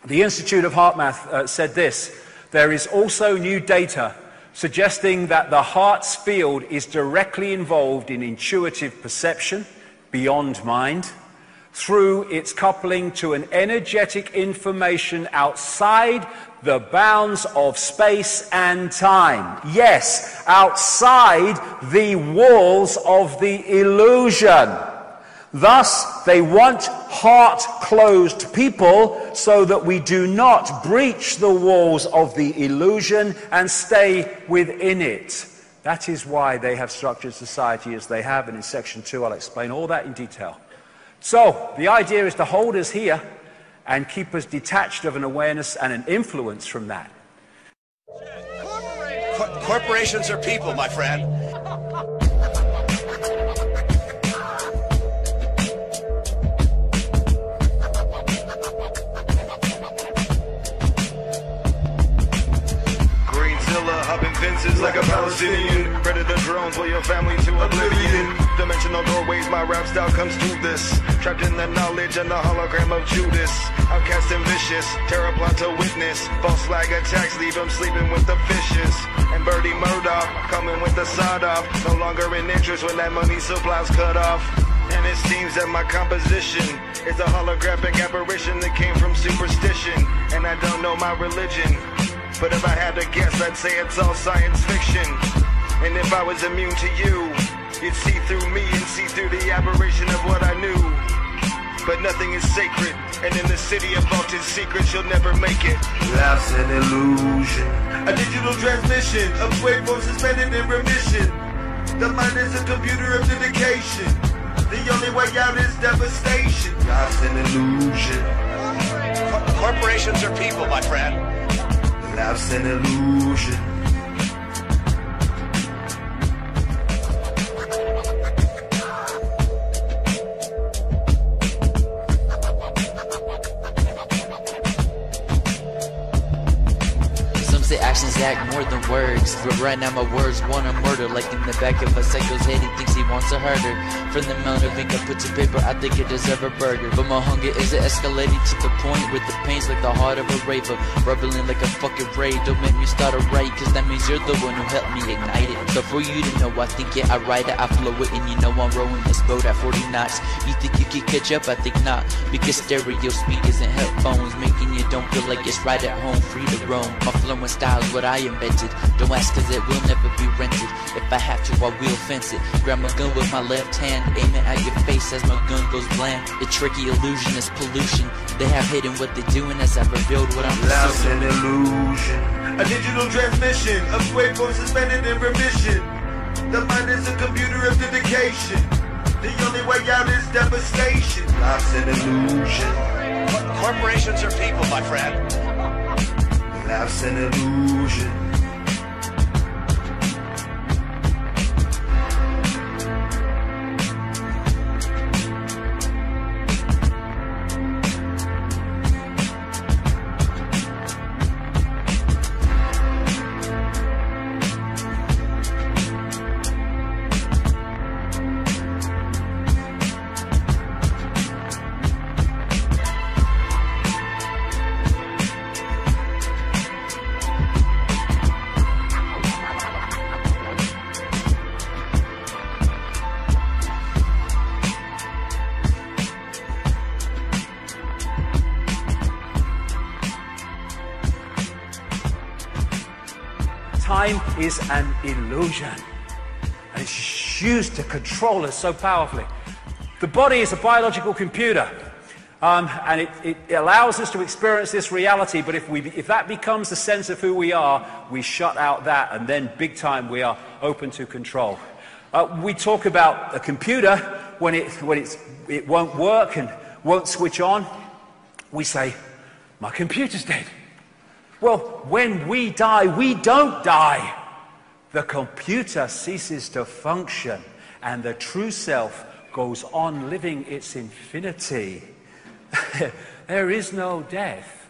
The Institute of Heart Math said this: there is also new data suggesting that the heart's field is directly involved in intuitive perception beyond mind through its coupling to an energetic information outside the bounds of space and time. Yes, outside the walls of the illusion. Thus, they want heart-closed people so that we do not breach the walls of the illusion and stay within it. That is why they have structured society as they have, and in section 2 I'll explain all that in detail. So, the idea is to hold us here and keep us detached of an awareness and an influence from that. Corporations are people, my friend. Hopping fences like a Palestinian. Predator drones will your family to oblivion. Dimensional doorways, my rap style comes through this. Trapped in the knowledge and the hologram of Judas. Outcast and vicious, terror plot to witness. False flag attacks leave him sleeping with the fishes. And Birdie Murdoch coming with the sod off. No longer in interest when that money supply's cut off. And it seems that my composition is a holographic apparition that came from superstition. And I don't know my religion, but if I had to guess, I'd say it's all science fiction. And if I was immune to you, you'd see through me and see through the aberration of what I knew. But nothing is sacred, and in the city of vaulted secrets, you'll never make it. Life's an illusion, a digital transmission of waveforms suspended in remission. The mind is a computer of dedication. The only way out is devastation. Life's an illusion. Corporations are people, my friend. Life's an illusion. Some say actions act more than words, but right now my words want to murder. Like in the back of a psycho's head, he thinks he wants to hurt her. From the amount of ink I put to paper, I think it deserves a burger. But my hunger is escalating to the point where the pain's like the heart of a raver, bubbling like a fucking raid. Don't make me start a raid, cause that means you're the one who helped me ignite it. So for you to know, I think it, I ride it, I flow it, and you know I'm rowing this boat at 40 knots. You think you can catch up? I think not, because stereo speed isn't headphones, making you don't feel like it's right at home, free to roam. My flow and style is what I invented. Don't ask, cause it will never be rented. If I have to, I will fence it. Grab my gun with my left hand, aim it at your face as my gun goes bland. The tricky illusion is pollution. They have hidden what they're doing as I revealed what I'm Life's an illusion, a digital transmission of waveforms suspended in remission. The mind is a computer of dedication. The only way out is devastation. Life's an illusion. Corporations are people, my friend. Life's an illusion. Time is an illusion, and it's used to control us so powerfully. The body is a biological computer, and it allows us to experience this reality, but if that becomes the sense of who we are, we shut out that, and then big time we are open to control. We talk about a computer when it won't work and won't switch on. We say, my computer's dead. Well, when we die, we don't die. The computer ceases to function, and the true self goes on living its infinity. There is no death.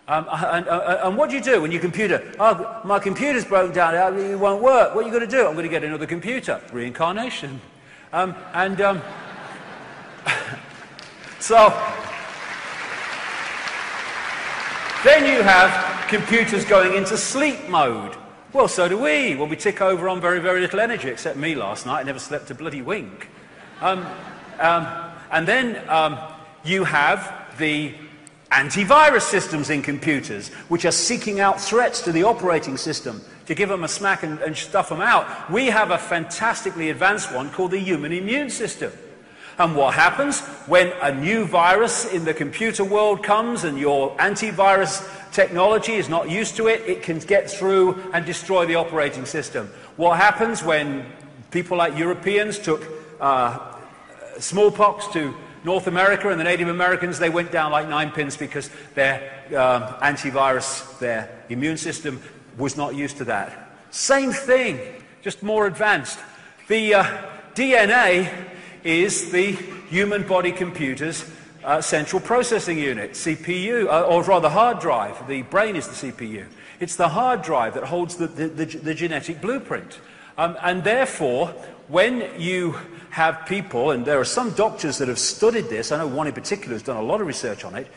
And what do you do when your computer, oh, my computer's broken down, it won't work. What are you going to do? I'm going to get another computer. Reincarnation. Then you have computers going into sleep mode. Well, so do we. Well, we tick over on very, very little energy, except me last night. I never slept a bloody wink. And then you have the antivirus systems in computers, which are seeking out threats to the operating system to give them a smack and stuff them out. We have a fantastically advanced one called the human immune system. And what happens when a new virus in the computer world comes and your antivirus technology is not used to it, it can get through and destroy the operating system. What happens when people like Europeans took smallpox to North America and the Native Americans, they went down like 9 pins because their antivirus, their immune system was not used to that. Same thing, just more advanced. The DNA is the human body computer's central processing unit, CPU, or rather hard drive. The brain is the CPU. It's the hard drive that holds the genetic blueprint. And therefore, when you have people, and there are some doctors that have studied this, I know one in particular who's done a lot of research on it,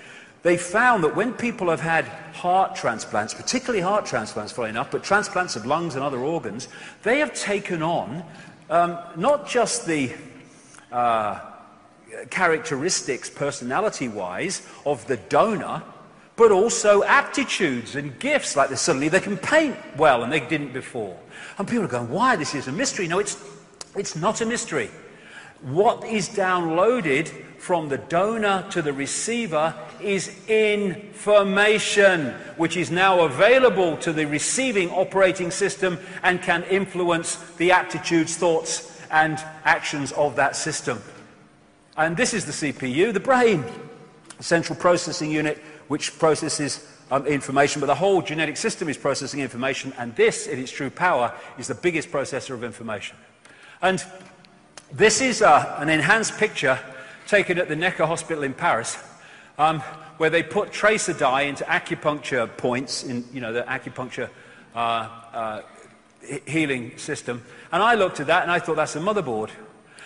they found that when people have had heart transplants, particularly heart transplants, funnily enough, but transplants of lungs and other organs, they have taken on not just the characteristics, personality-wise, of the donor, but also aptitudes and gifts, like suddenly they can paint well and they didn't before. And people are going, why? This is a mystery. No, it's not a mystery. What is downloaded from the donor to the receiver is information, which is now available to the receiving operating system and can influence the aptitudes, thoughts, and actions of that system. And this is the CPU, the brain, the central processing unit, which processes information, but the whole genetic system is processing information, and this, in its true power, is the biggest processor of information. And this is an enhanced picture taken at the Necker Hospital in Paris, where they put tracer dye into acupuncture points in, the acupuncture healing system. And I looked at that and I thought, that's a motherboard.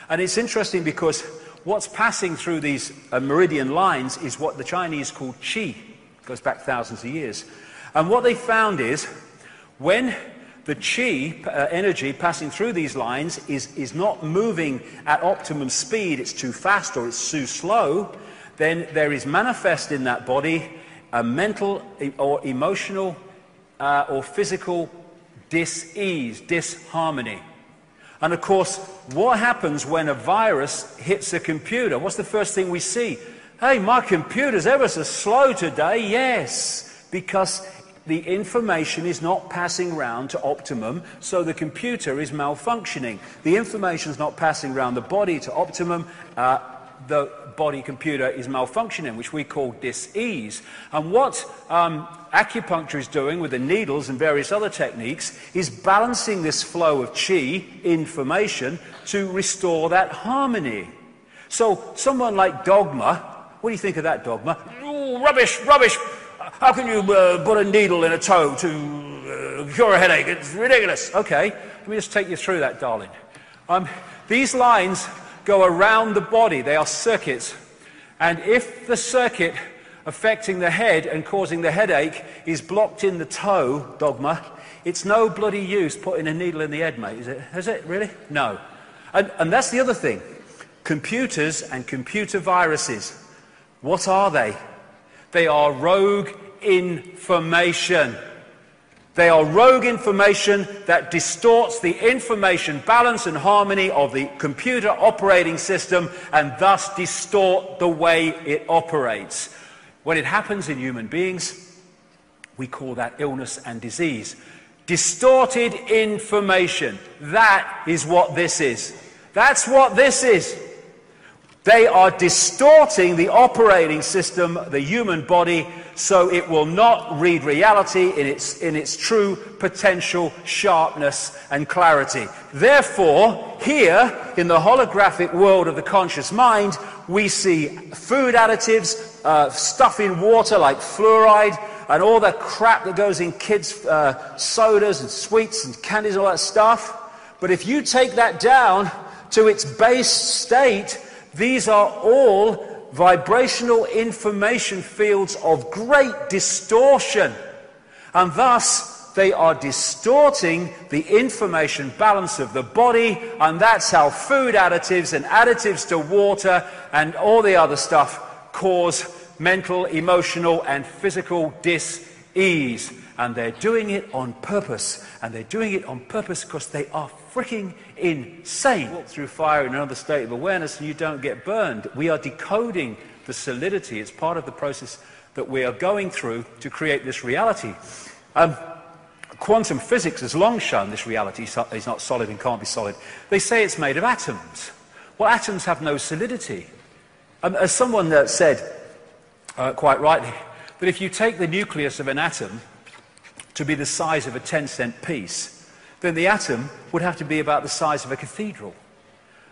And it's interesting because what's passing through these meridian lines is what the Chinese call qi. It goes back thousands of years. And what they found is when the qi energy passing through these lines is not moving at optimum speed, it's too fast or it's too slow, then there is manifest in that body a mental or emotional or physical dis-ease, disharmony. And of course, what happens when a virus hits a computer? What's the first thing we see? Hey, my computer's ever so slow today. Yes, because the information is not passing round to optimum, so the computer is malfunctioning. The information is not passing around the body to optimum. The body computer is malfunctioning, which we call dis-ease. And what acupuncture is doing with the needles and various other techniques is balancing this flow of qi information to restore that harmony. So someone like Dogma, what do you think of that, Dogma? Oh, rubbish, rubbish. How can you put a needle in a toe to cure a headache? It's ridiculous. Okay, let me just take you through that, darling. These lines go around the body. They are circuits. And if the circuit affecting the head and causing the headache is blocked in the toe, Dogma, it's no bloody use putting a needle in the head, mate, is it? Is it, really? No. And that's the other thing. Computers and computer viruses, what are they? They are rogue information. They are rogue information that distorts the information balance and harmony of the computer operating system and thus distort the way it operates. When it happens in human beings, we call that illness and disease. Distorted information. That is what this is. That's what this is. They are distorting the operating system, the human body, so it will not read reality in its true potential sharpness and clarity. Therefore, here in the holographic world of the conscious mind, we see food additives, stuff in water like fluoride, and all the crap that goes in kids' sodas and sweets and candies and all that stuff. But if you take that down to its base state, these are all vibrational information fields of great distortion, and thus they are distorting the information balance of the body, and that's how food additives and additives to water and all the other stuff cause mental, emotional and physical dis-ease. And they're doing it on purpose, and they're doing it on purpose because they are freaking insane. Walk through fire in another state of awareness and you don't get burned. We are decoding the solidity. It's part of the process that we are going through to create this reality. Quantum physics has long shown this reality is not solid and can't be solid. They say it's made of atoms. Well, atoms have no solidity. As someone said, quite rightly, that if you take the nucleus of an atom to be the size of a 10-cent piece, then the atom would have to be about the size of a cathedral.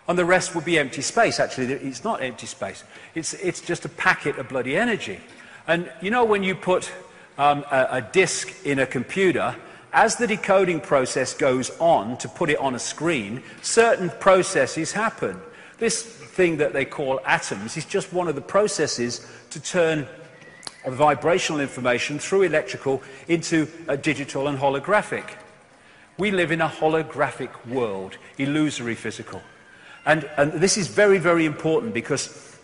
And the rest would be empty space. Actually, it's not empty space. It's just a packet of bloody energy. And you know when you put a disk in a computer, as the decoding process goes on to put it on a screen, certain processes happen. This thing that they call atoms is just one of the processes to turn vibrational information through electrical into digital and holographic. We live in a holographic world, illusory physical. And this is very, very important, because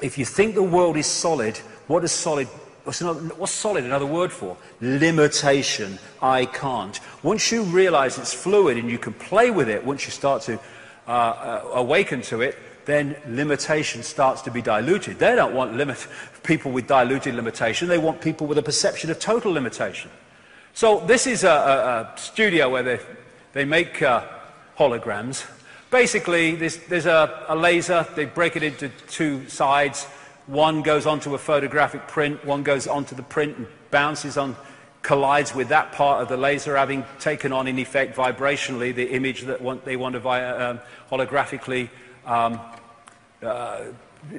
if you think the world is solid, what is solid? What's solid another word for? Limitation. I can't. Once you realize it's fluid and you can play with it, once you start to awaken to it, then limitation starts to be diluted. They don't want people with diluted limitation. They want people with a perception of total limitation. So this is a studio where they make holograms. Basically, there's a laser. They break it into two sides. One goes onto a photographic print, one goes onto the print and bounces on, collides with that part of the laser, having taken on, in effect, vibrationally, the image that they want to holographically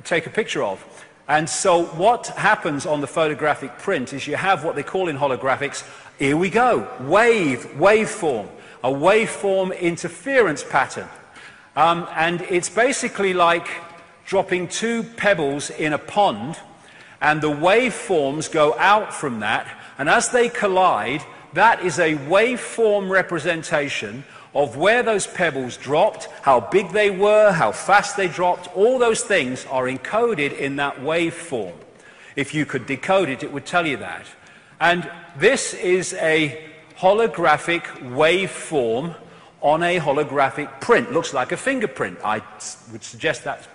take a picture of. And so what happens on the photographic print is you have what they call in holographics, here we go, waveform, a waveform interference pattern. And it's basically like dropping two pebbles in a pond, and the waveforms go out from that, and as they collide, that is a waveform representation of where those pebbles dropped, how big they were, how fast they dropped. All those things are encoded in that waveform. If you could decode it, it would tell you that. And this is a holographic waveform on a holographic print. Looks like a fingerprint. I would suggest that's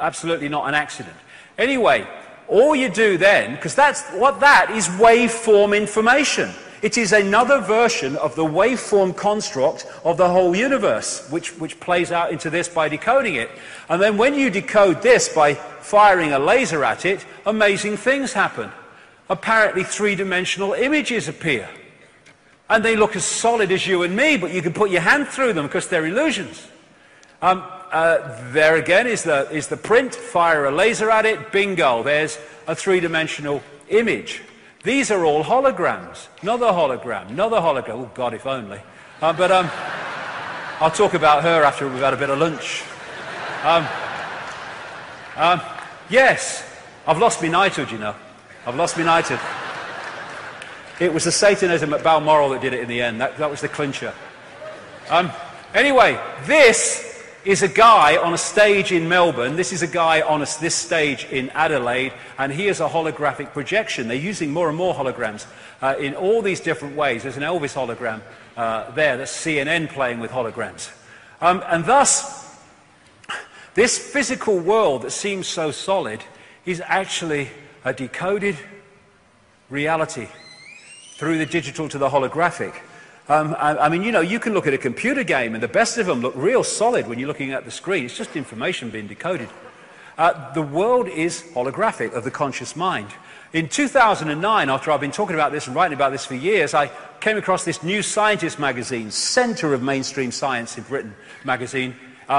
absolutely not an accident. Anyway, all you do then, because that is waveform information. It is another version of the waveform construct of the whole universe, which plays out into this by decoding it. And then when you decode this by firing a laser at it, amazing things happen. Apparently three-dimensional images appear. And they look as solid as you and me, but you can put your hand through them because they're illusions. There again is the print, fire a laser at it, bingo, there's a three-dimensional image. These are all holograms. Another hologram, another hologram. Oh, God, if only. But I'll talk about her after we've had a bit of lunch. Yes, I've lost my knighthood, you know. I've lost my knighthood. It was the Satanism at Balmoral that did it in the end. That was the clincher. Anyway, this is a guy on a stage in Melbourne. This is a guy on this stage in Adelaide, and he is a holographic projection. They're using more and more holograms in all these different ways. There's an Elvis hologram there. That's CNN playing with holograms. And thus, this physical world that seems so solid is actually a decoded reality through the digital to the holographic. I mean, you know, you can look at a computer game and the best of them look real solid when you're looking at the screen. It's just information being decoded. The world is holographic, of the conscious mind. In 2009, after I've been talking about this and writing about this for years, I came across this New Scientist magazine, centre of mainstream science in Britain magazine,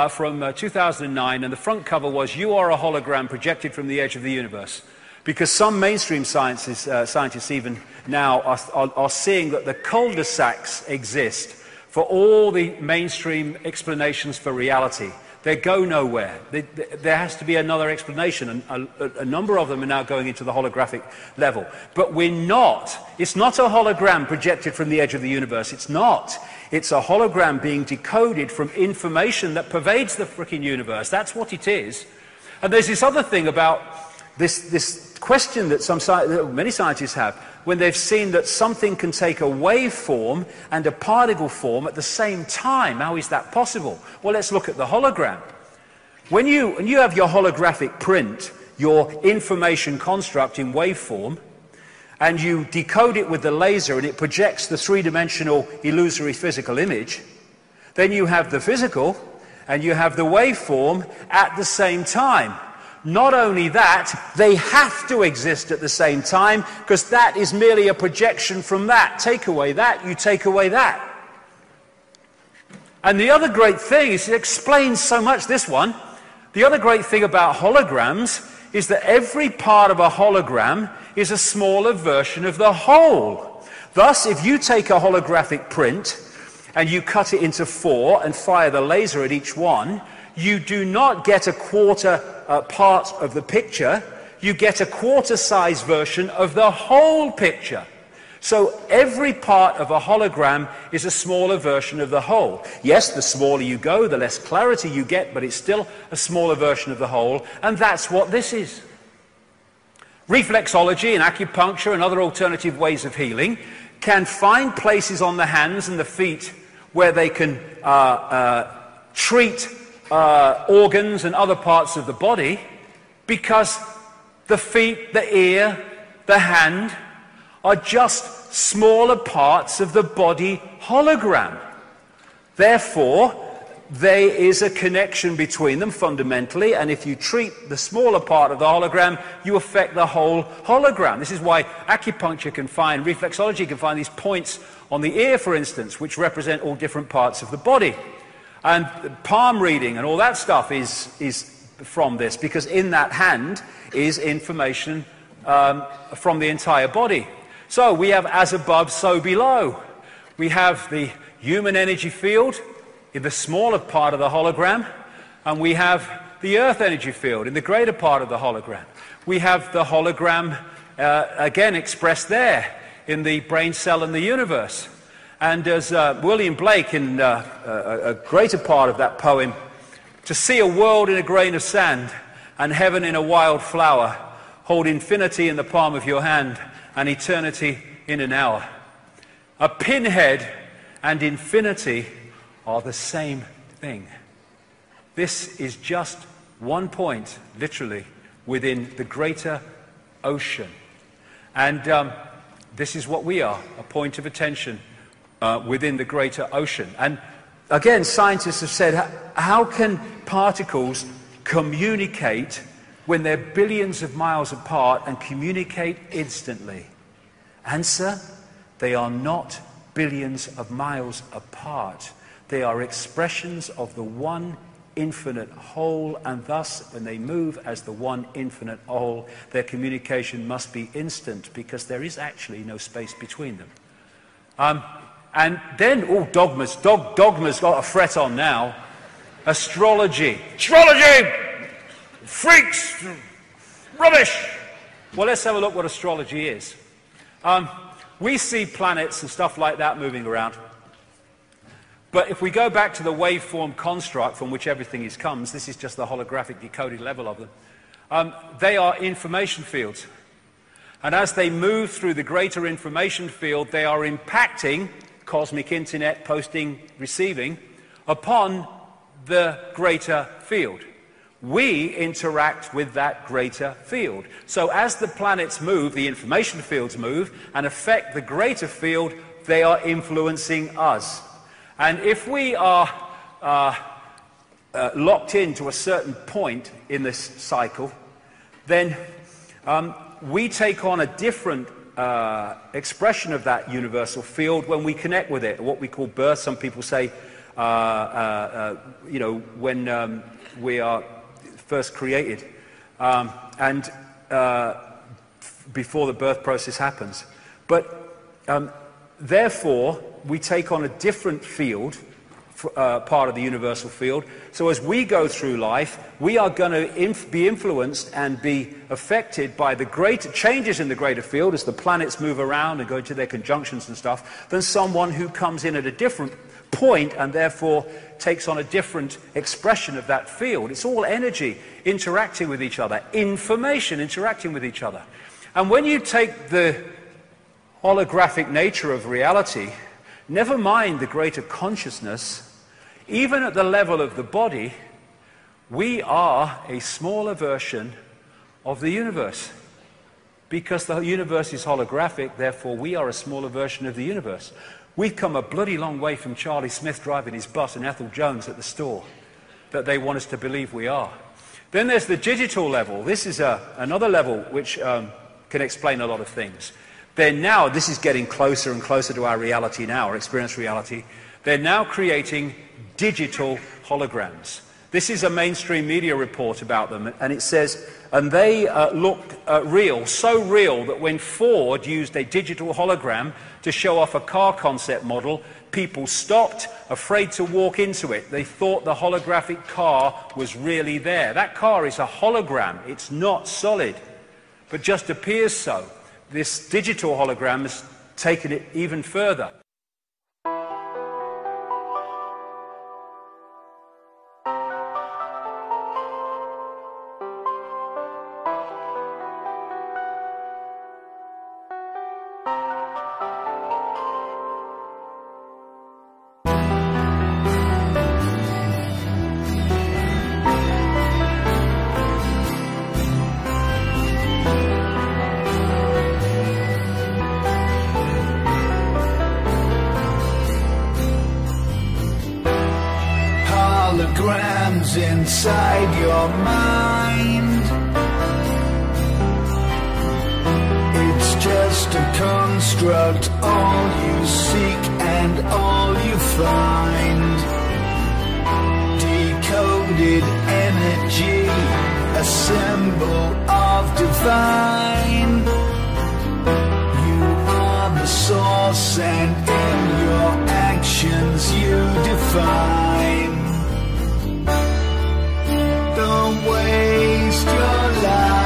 from 2009, and the front cover was, "You are a hologram projected from the edge of the universe." Because some mainstream scientists even now are seeing that the cul-de-sacs exist for all the mainstream explanations for reality. They go nowhere. There has to be another explanation, and a number of them are now going into the holographic level. But we're not. It's not a hologram projected from the edge of the universe. It's not. It's a hologram being decoded from information that pervades the frickin' universe. That's what it is. And there's this other thing about this question that many scientists have when they've seen that something can take a waveform and a particle form at the same time. How is that possible? Well, let's look at the hologram. When you have your holographic print, your information construct in waveform, and you decode it with the laser and it projects the three-dimensional illusory physical image, then you have the physical and you have the waveform at the same time. Not only that, they have to exist at the same time, because that is merely a projection from that. Take away that, you take away that. And the other great thing is, it explains so much, this one. The other great thing about holograms is that every part of a hologram is a smaller version of the whole. Thus, if you take a holographic print and you cut it into 4 and fire the laser at each one, you do not get a quarter part of the picture, you get a quarter-size version of the whole picture. So every part of a hologram is a smaller version of the whole. Yes, the smaller you go, the less clarity you get, but it's still a smaller version of the whole, and that's what this is. Reflexology and acupuncture and other alternative ways of healing can find places on the hands and the feet where they can treat organs and other parts of the body, because the feet, the ear, the hand are just smaller parts of the body hologram. Therefore, there is a connection between them fundamentally, and if you treat the smaller part of the hologram, you affect the whole hologram. This is why acupuncture can find, reflexology can find these points on the ear, for instance, which represent all different parts of the body. And palm reading and all that stuff is from this, because in that hand is information from the entire body. So we have as above, so below. We have the human energy field in the smaller part of the hologram, and we have the earth energy field in the greater part of the hologram. We have the hologram again expressed there in the brain cell and the universe. And as William Blake, in a greater part of that poem, to see a world in a grain of sand and heaven in a wild flower, hold infinity in the palm of your hand and eternity in an hour. A pinhead and infinity are the same thing. This is just one point, literally, within the greater ocean. And this is what we are, a point of attention within the greater ocean. And again, scientists have said, how can particles communicate when they're billions of miles apart and communicate instantly? Answer, they are not billions of miles apart. They are expressions of the one infinite whole, and thus, when they move as the one infinite whole, their communication must be instant, because there is actually no space between them. And then, dogmas. Dogma's got a fret on now. Astrology. Astrology! Freaks! Rubbish! Well, let's have a look what astrology is. We see planets and stuff like that moving around. But if we go back to the waveform construct from which everything comes, this is just the holographic decoded level of them, they are information fields. And as they move through the greater information field, they are impacting cosmic internet, posting, receiving, upon the greater field. We interact with that greater field. So as the planets move, the information fields move, and affect the greater field, they are influencing us. And if we are locked into a certain point in this cycle, then we take on a different expression of that universal field when we connect with it, what we call birth. Some people say, when we are first created, and before the birth process happens. But therefore, we take on a different field part of the universal field. So as we go through life, we are going to be influenced and be affected by the greater changes in the greater field as the planets move around and go into their conjunctions and stuff, than someone who comes in at a different point and therefore takes on a different expression of that field. It's all energy interacting with each other, information interacting with each other. And when you take the holographic nature of reality, never mind the greater consciousness, even at the level of the body, we are a smaller version of the universe. Because the universe is holographic, therefore we are a smaller version of the universe. We've come a bloody long way from Charlie Smith driving his bus and Ethel Jones at the store that they want us to believe we are. Then there's the digital level. This is another level which can explain a lot of things. Then now, this is getting closer and closer to our reality now, our experienced reality. They're now creating digital holograms. This is a mainstream media report about them, and it says, and they look real, so real that when Ford used a digital hologram to show off a car concept model, people stopped, afraid to walk into it. They thought the holographic car was really there. That car is a hologram. It's not solid, but just appears so. This digital hologram has taken it even further. Holograms inside your mind. It's just a construct, all you seek and all you find. Decoded energy, a symbol of divine. You are the source and in your actions you define. Don't waste your life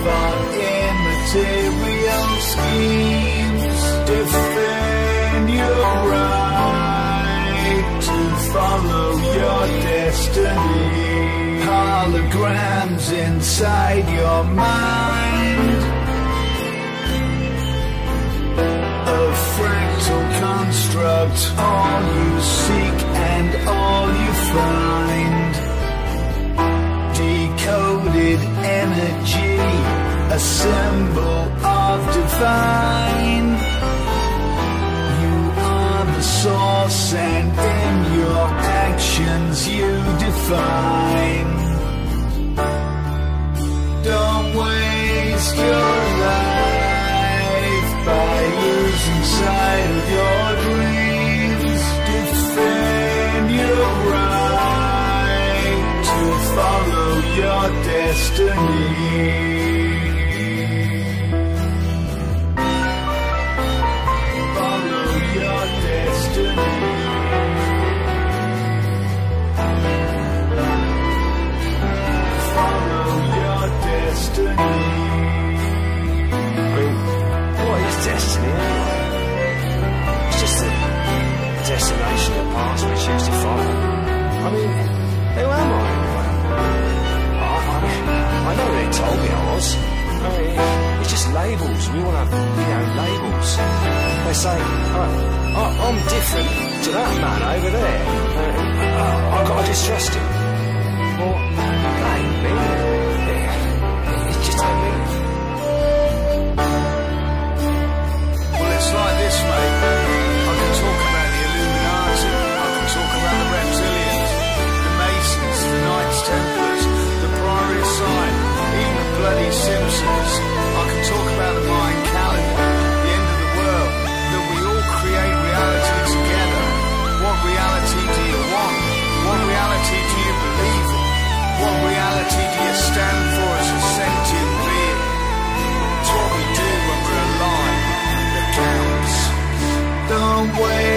on immaterial schemes. Defend your right to follow your destiny. Holograms inside your mind. A fractal construct, all you seek and all you find. Decoded energy, a symbol of divine. You are the source and in your actions you define. Don't waste your life by losing sight of your dreams. Defend your right to follow your destiny. Follow your destiny. Follow your destiny. I mean, what is destiny anyway? It's just a destination of the past we choose to follow. I mean, who am I anyway? I know they told me I was. I mean, it's just labels. We all have, labels. They say, I'm different to that man over there. I've got to distrust him. Well, that ain't me. It just ain't me. Well, it's like this, mate. I can talk about the Illuminati. I can talk about the reptilians, the Masons, the Knights Templars, the Priory of Sight, even the bloody Simpsons. I can talk about the Mayan calendar, the end of the world, that we all create reality together. What reality do you want? What reality do you believe in? What reality do you stand for as a sentient being? It's what we do when we're alive that counts. Don't wait.